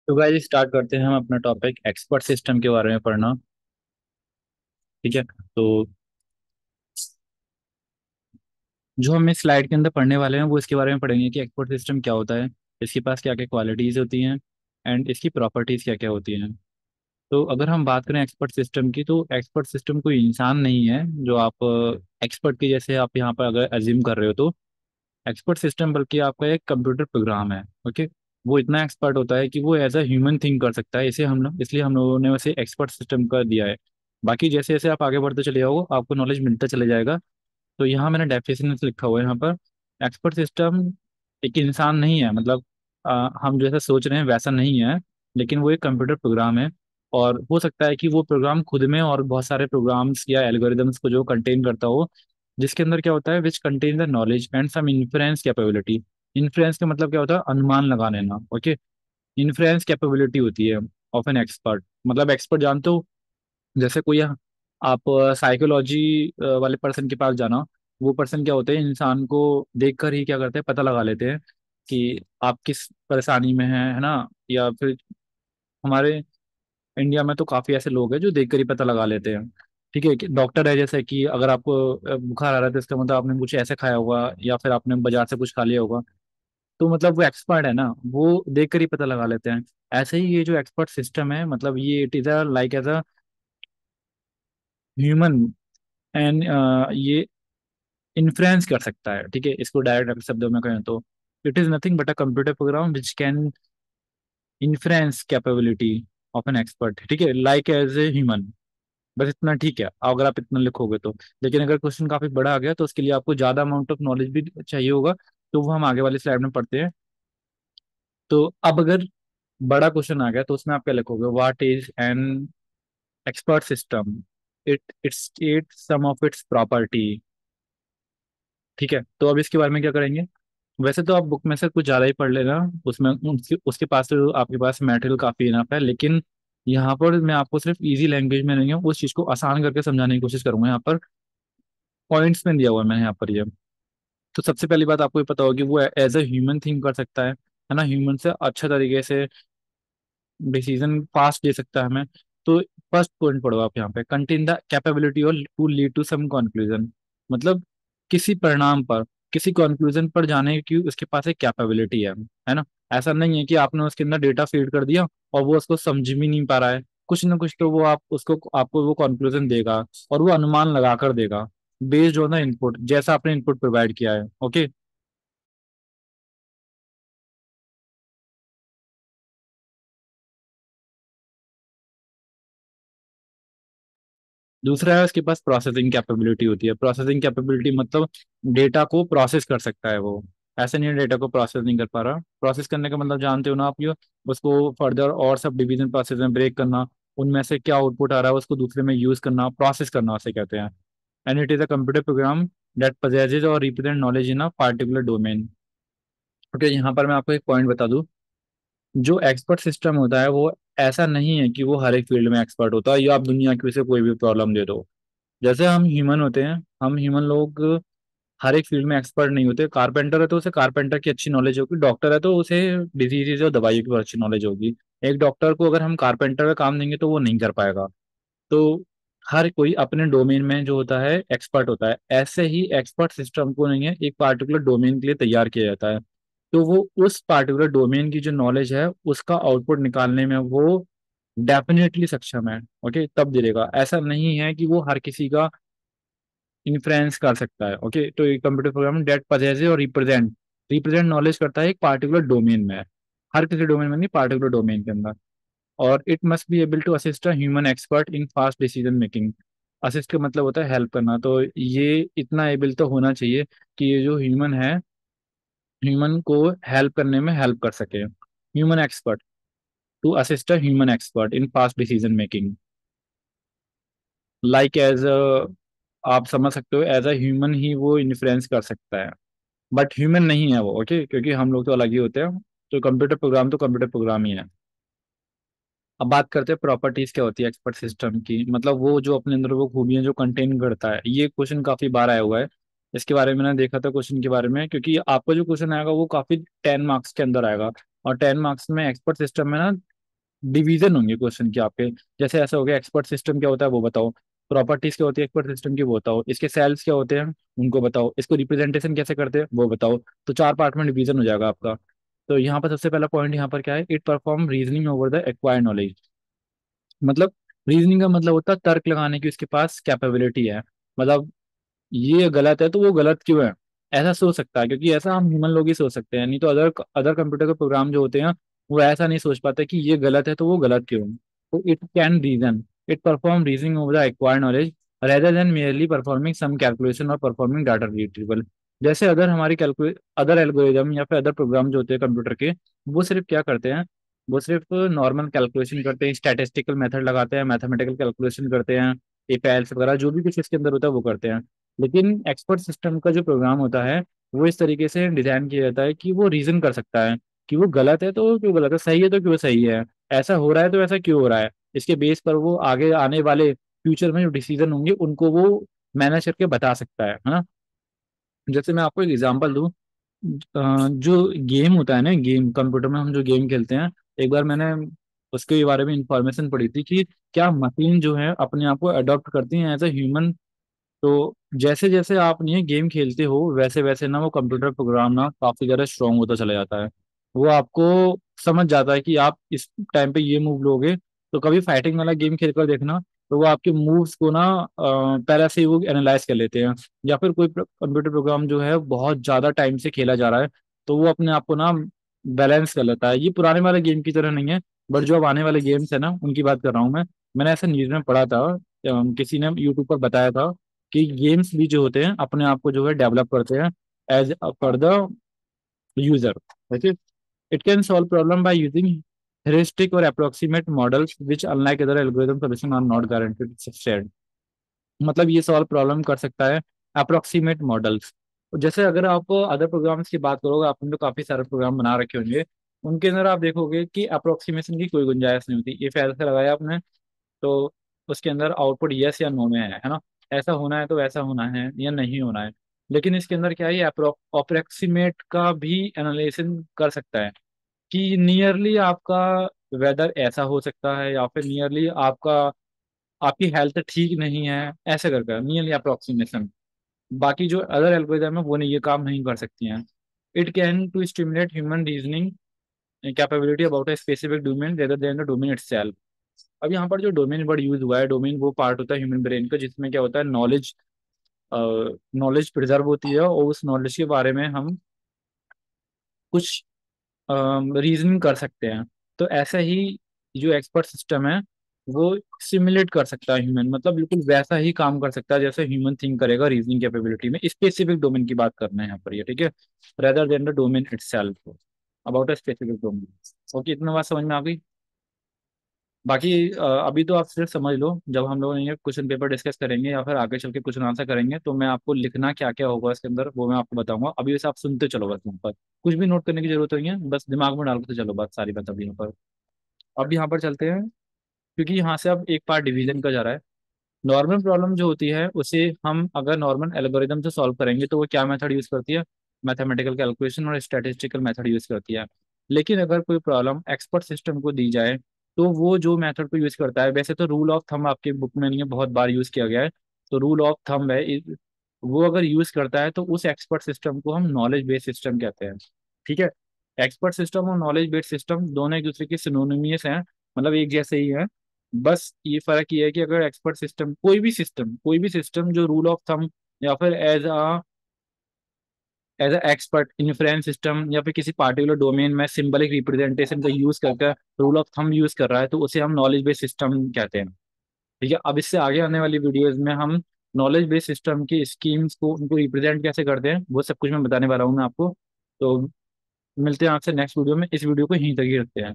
तो guys start करते हैं हम अपना टॉपिक एक्सपर्ट सिस्टम के बारे में पढ़ना। ठीक है। तो जो हम इस स्लाइड के अंदर पढ़ने वाले हैं वो इसके बारे में पढ़ेंगे कि एक्सपर्ट सिस्टम क्या होता है, इसके पास क्या क्या क्वालिटीज़ होती हैं एंड इसकी प्रॉपर्टीज़ क्या क्या होती हैं। तो अगर हम बात करें एक्सपर्ट सिस्टम की, तो एक्सपर्ट सिस्टम कोई इंसान नहीं है जो आप एक्सपर्ट के जैसे आप यहाँ पर अगर अज्यूम कर रहे हो। तो एक्सपर्ट सिस्टम बल्कि आपका एक कंप्यूटर प्रोग्राम है। ओके। वो इतना एक्सपर्ट होता है कि वो एज अ ह्यूमन थिंक कर सकता है, इसे हम लोग इसलिए हम लोगों ने वैसे एक्सपर्ट सिस्टम कर दिया है। बाकी जैसे जैसे आप आगे बढ़ते चले जाओगे आपको नॉलेज मिलता चले जाएगा। तो यहाँ मैंने डेफिनेशन से लिखा हुआ है यहाँ पर, एक्सपर्ट सिस्टम एक इंसान नहीं है, मतलब हम जैसा सोच रहे हैं वैसा नहीं है, लेकिन वो एक कंप्यूटर प्रोग्राम है। और हो सकता है कि वो प्रोग्राम खुद में और बहुत सारे प्रोग्राम्स या एल्गोरिदम्स को जो कंटेन करता हो, जिसके अंदर क्या होता है which contain the knowledge and some influence capability. Influence का मतलब क्या होता है, अनुमान लगा लेना। ओके। इन्फ्लुएंस कैपेबिलिटी होती है ऑफ एन एक्सपर्ट। मतलब एक्सपर्ट जानते हो, जैसे कोई आप साइकोलॉजी वाले पर्सन के पास जाना, वो पर्सन क्या होते हैं, इंसान को देखकर ही क्या करते हैं, पता लगा लेते हैं कि आप किस परेशानी में हैं, है ना। या फिर हमारे इंडिया में तो काफी ऐसे लोग हैं जो देखकर ही पता लगा लेते हैं। ठीक है, कि डॉक्टर है, जैसे कि अगर आपको बुखार आ रहा है तो इसका मतलब आपने कुछ ऐसे खाया होगा या फिर आपने बाजार से कुछ खा लिया होगा। तो मतलब वो एक्सपर्ट है ना, वो देखकर ही पता लगा लेते हैं। ऐसे ही ये जो एक्सपर्ट सिस्टम है, मतलब ये it is a like as a human and ये इन्फ्लुएंस कर सकता है। ठीक है, इसको डायरेक्ट शब्दों में कहें तो it is nothing but a computer program which can influence capability of an expert. ठीक है, लाइक एज ए ह्यूमन। बस इतना ठीक है अगर आप इतना लिखोगे तो। लेकिन अगर क्वेश्चन काफी बड़ा आ गया तो उसके लिए आपको ज्यादा अमाउंट ऑफ नॉलेज भी चाहिए होगा, तो वो हम आगे वाली स्लाइड में पढ़ते हैं। तो अब अगर बड़ा क्वेश्चन आ गया तो उसमें आप क्या लिखोगे, what is an expert system, it state some of its property. ठीक है, तो अब इसके बारे में क्या करेंगे। वैसे तो आप बुक में से कुछ ज़्यादा ही पढ़ लेना, उसमें उसके पास तो आपके पास मटेरियल काफ़ी इनफ है। लेकिन यहाँ पर मैं आपको सिर्फ इजी लैंग्वेज में नहीं हूँ, उस चीज़ को आसान करके समझाने की कोशिश करूंगा। यहाँ पर पॉइंट्स में दिया हुआ है मैंने यहाँ पर ये। तो सबसे पहली बात आपको ये पता होगी वो एज अ ह्यूमन थिंक कर सकता है ना, ह्यूमन से अच्छा तरीके से डिसीजन फास्ट ले सकता है हमें। तो फर्स्ट पॉइंट पढ़ो आप यहाँ पे, कंटेन द कैपेबिलिटी और to lead to some conclusion. मतलब किसी परिणाम पर, किसी कंक्लूजन पर जाने की उसके पास एक कैपेबिलिटी है ना। ऐसा नहीं है कि आपने उसके अंदर डेटा फीड कर दिया और वो उसको समझ भी नहीं पा रहा है। कुछ ना कुछ तो वो आप उसको आपको वो कंक्लूजन देगा, और वो अनुमान लगा कर देगा बेस्ड ऑन द इनपुट, जैसा आपने इनपुट प्रोवाइड किया है। ओके। दूसरा है उसके पास प्रोसेसिंग कैपेबिलिटी होती है। प्रोसेसिंग कैपेबिलिटी मतलब डेटा को प्रोसेस कर सकता है वो। ऐसे नहीं है डेटा को प्रोसेस नहीं कर पा रहा, प्रोसेस करने का मतलब जानते हो ना आप, ये उसको फर्दर और सब डिवीजन प्रोसेस में ब्रेक करना, उनमें से क्या आउटपुट आ रहा है उसको दूसरे में यूज करना, प्रोसेस करना उसे कहते हैं। And it is a computer program that possesses और represent knowledge in a particular domain. Okay, यहाँ पर मैं आपको एक पॉइंट बता दूं, जो एक्सपर्ट सिस्टम होता है वो ऐसा नहीं है कि वो हर एक फील्ड में एक्सपर्ट होता है या आप दुनिया की से कोई भी प्रॉब्लम दे दो। जैसे हम ह्यूमन होते हैं, हम ह्यूमन लोग हर एक फील्ड में एक्सपर्ट नहीं होते। कारपेंटर है तो उसे कारपेंटर की अच्छी नॉलेज होगी, डॉक्टर है तो उसे डिजीजेज और दवाइयों की अच्छी नॉलेज होगी। एक डॉक्टर को अगर हम कारपेंटर का काम देंगे तो वो नहीं कर पाएगा। तो हर कोई अपने डोमेन में जो होता है एक्सपर्ट होता है। ऐसे ही एक्सपर्ट सिस्टम को नहीं है एक पार्टिकुलर डोमेन के लिए तैयार किया जाता है, तो वो उस पार्टिकुलर डोमेन की जो नॉलेज है उसका आउटपुट निकालने में वो डेफिनेटली सक्षम है। ओके, तब दे देगा। ऐसा नहीं है कि वो हर किसी का इन्फ्लुएंस कर सकता है। ओके, तो ये कंप्यूटर प्रोग्राम डेट पजेसे और रिप्रेजेंट, रिप्रेजेंट नॉलेज करता है एक पार्टिकुलर डोमेन में, हर किसी डोमेन में नहीं, पार्टिकुलर डोमेन के अंदर। और it must be able to assist a human expert in fast decision making. Assist का मतलब होता है हेल्प करना, तो ये इतना एबल तो होना चाहिए कि ये जो ह्यूमन है, ह्यूमन को हेल्प करने में हेल्प कर सके। Human expert, to assist a human expert in fast decision making, like as आप समझ सकते हो एज अ ह्यूमन ही वो इन्फ्लुएंस कर सकता है, बट ह्यूमन नहीं है वो। ओके, क्योंकि हम लोग तो अलग ही होते हैं। तो कंप्यूटर प्रोग्राम ही है। अब बात करते हैं प्रॉपर्टीज क्या होती है एक्सपर्ट सिस्टम की, मतलब वो जो अपने अंदर वो खूबियां जो कंटेन करता है। ये क्वेश्चन काफी बार आया हुआ है, इसके बारे में मैंने देखा था क्वेश्चन के बारे में, क्योंकि आपका जो क्वेश्चन आएगा वो काफी 10 मार्क्स के अंदर आएगा। और 10 मार्क्स में एक्सपर्ट सिस्टम में ना डिवीजन होंगे क्वेश्चन के आपके। जैसे ऐसा हो गया, एक्सपर्ट सिस्टम क्या होता है वो बताओ, प्रॉपर्टीज क्या होती है एक्सपर्ट सिस्टम की वो बताओ, इसके सेल्स क्या होते हैं उनको बताओ, इसको रिप्रेजेंटेशन कैसे करते हैं वो बताओ। तो 4 पार्ट में डिवीजन हो जाएगा आपका। तो यहाँ पर सबसे पहला पॉइंट यहाँ पर क्या है, it perform reasoning over the acquired knowledge. मतलब रीजनिंग का मतलब होता है तर्क लगाने की उसके पास कैपेबिलिटी है। मतलब ये गलत है तो वो गलत क्यों है, ऐसा सोच सकता है, क्योंकि ऐसा हम ह्यूमन लोग ही सोच सकते हैं, नहीं तो अदर अदर कंप्यूटर के प्रोग्राम जो होते हैं वो ऐसा नहीं सोच पाते कि ये गलत है तो वो गलत क्यों है। तो it can reason, it perform reasoning over the acquired knowledge rather than merely performing some calculation और परफॉर्मिंग डाटा रिट्रीवल। जैसे अदर हमारी कैलकुले अदर एल्गोरिदम या फिर अदर प्रोग्राम जो होते हैं कंप्यूटर के, वो सिर्फ क्या करते हैं, वो सिर्फ नॉर्मल कैलकुलेशन करते हैं, स्टैटिस्टिकल मेथड लगाते हैं, मैथमेटिकल कैलकुलेशन करते हैं, एपीआईएल्स वगैरह जो भी कुछ इसके अंदर होता है वो करते हैं। लेकिन एक्सपर्ट सिस्टम का जो प्रोग्राम होता है वो इस तरीके से डिजाइन किया जाता है कि वो रीजन कर सकता है कि वो गलत है तो क्यों गलत है, सही है तो क्यों सही है, ऐसा हो रहा है तो ऐसा क्यों हो रहा है। इसके बेस पर वो आगे आने वाले फ्यूचर में जो डिसीजन होंगे उनको वो मैनेज करके बता सकता है ना। जैसे मैं आपको एक एग्जांपल दूं, जो गेम होता है ना, गेम कंप्यूटर में हम जो गेम खेलते हैं, एक बार मैंने उसके बारे में इंफॉर्मेशन पढ़ी थी कि क्या मशीन जो है अपने आप को अडॉप्ट करती हैं एज ए ह्यूमन। तो जैसे जैसे आप ये गेम खेलते हो वैसे वैसे ना वो कंप्यूटर प्रोग्राम ना काफी ज्यादा स्ट्रांग होता चला जाता है। वो आपको समझ जाता है कि आप इस टाइम पे ये मूव लोगे, तो कभी फाइटिंग वाला गेम खेल कर देखना, तो वो आपके मूव्स को ना पहले से ही वो एनालाइज कर लेते हैं। या फिर कोई कंप्यूटर प्रोग्राम जो है बहुत ज्यादा टाइम से खेला जा रहा है, तो वो अपने आप को ना बैलेंस कर लेता है। ये पुराने वाले गेम की तरह नहीं है, बट जो अब आने वाले गेम्स है ना उनकी बात कर रहा हूँ मैं। मैंने ऐसा न्यूज में पढ़ा था, किसी ने यूट्यूब पर बताया था कि गेम्स भी जो होते हैं अपने आप को जो है डेवलप करते हैं as per the user. Okay, it can solve problem by using heuristic or approximate models which unlike other algorithm solution are not guaranteed success। मतलब ये सॉल्व प्रॉब्लम कर सकता है अप्रोक्सीमेट मॉडल्स। जैसे अगर आप अदर प्रोग्राम्स की बात करोगे, आपने तो काफी सारे प्रोग्राम बना रखे होंगे, उनके अंदर आप देखोगे कि अप्रोक्सीमेशन की कोई गुंजाइश नहीं होती। इफ ऐसा लगाया आपने तो उसके अंदर आउटपुट यस या नो में है ना, ऐसा होना है तो ऐसा होना है या नहीं होना है। लेकिन इसके अंदर क्या है, अप्रोक्सीमेट का भी एनालिसिस कर सकता है कि नियरली आपका वेदर ऐसा हो सकता है या फिर नियरली आपका आपकी हेल्थ ठीक नहीं है, ऐसे करके नियरली अप्रोक्सीमेशन। बाकी जो अदर एल्गोरिदम है वो नहीं, ये काम नहीं कर सकती हैं। It can to stimulate human reasoning capability about a specific domain rather than the domain itself. अब यहाँ पर जो डोमेन वर्ड यूज हुआ है, डोमेन वो पार्ट होता है ह्यूमन ब्रेन का जिसमें क्या होता है, नॉलेज नॉलेज प्रिजर्व होती है और उस नॉलेज के बारे में हम कुछ रीजनिंग कर सकते हैं। तो ऐसा ही जो एक्सपर्ट सिस्टम है वो सिमुलेट कर सकता है ह्यूमन, मतलब बिल्कुल वैसा ही काम कर सकता है जैसे ह्यूमन थिंक करेगा रीजनिंग कैपेबिलिटी में। स्पेसिफिक डोमेन की बात करना है यहाँ पर ये, ठीक है, rather than the domain itself, about a specific domain. Okay, इतना बात समझ में आ गई। बाकी अभी तो आप सिर्फ समझ लो, जब हम लोग ये क्वेश्चन पेपर डिस्कस करेंगे या फिर आगे चल के क्वेश्चन आंसर करेंगे तो मैं आपको लिखना क्या क्या होगा इसके अंदर वो मैं आपको बताऊंगा। अभी वैसे आप सुनते चलो बस, यहाँ पर कुछ भी नोट करने की जरूरत नहीं है, बस दिमाग में डाल के चलो बस सारी बात। अभी यहाँ पर अब यहाँ पर चलते हैं, क्योंकि यहाँ से अब एक पार्ट डिवीजन का जा रहा है। नॉर्मल प्रॉब्लम जो होती है उसे हम अगर नॉर्मल एल्गोरिदम से सॉल्व करेंगे तो वो क्या मेथड यूज करती है, मैथमेटिकल कैलकुलेशन और स्टैटिस्टिकल मेथड यूज करती है। लेकिन अगर कोई प्रॉब्लम एक्सपर्ट सिस्टम को दी जाए तो वो जो मेथड को यूज करता है, वैसे तो रूल ऑफ थंब आपके बुक में नहीं है, बहुत बार यूज किया गया है, तो रूल ऑफ थंब है वो अगर यूज करता है तो उस एक्सपर्ट सिस्टम को हम नॉलेज बेस्ड सिस्टम कहते हैं। ठीक है, एक्सपर्ट सिस्टम और नॉलेज बेस्ड सिस्टम दोनों एक दूसरे के सिनोनिमियस हैं, मतलब एक जैसे ही हैं। बस ये फर्क ये है कि अगर एक्सपर्ट सिस्टम कोई भी सिस्टम जो रूल ऑफ थंब या फिर as a expert influence system या फिर किसी पार्टिकुलर डोमेन में सिंबलिक रिप्रेजेंटेशन का यूज करके रूल ऑफ थंब यूज कर रहा है तो उसे हम नॉलेज बेस्ड सिस्टम कहते हैं। ठीक है, अब इससे आगे आने वाली वीडियोज में हम नॉलेज बेस्ड सिस्टम की स्कीम्स को उनको रिप्रेजेंट कैसे करते हैं वो सब कुछ मैं बताने वाला हूँ मैं आपको। तो मिलते हैं आपसे नेक्स्ट वीडियो में, इस वीडियो को यहीं तक ही रखते हैं।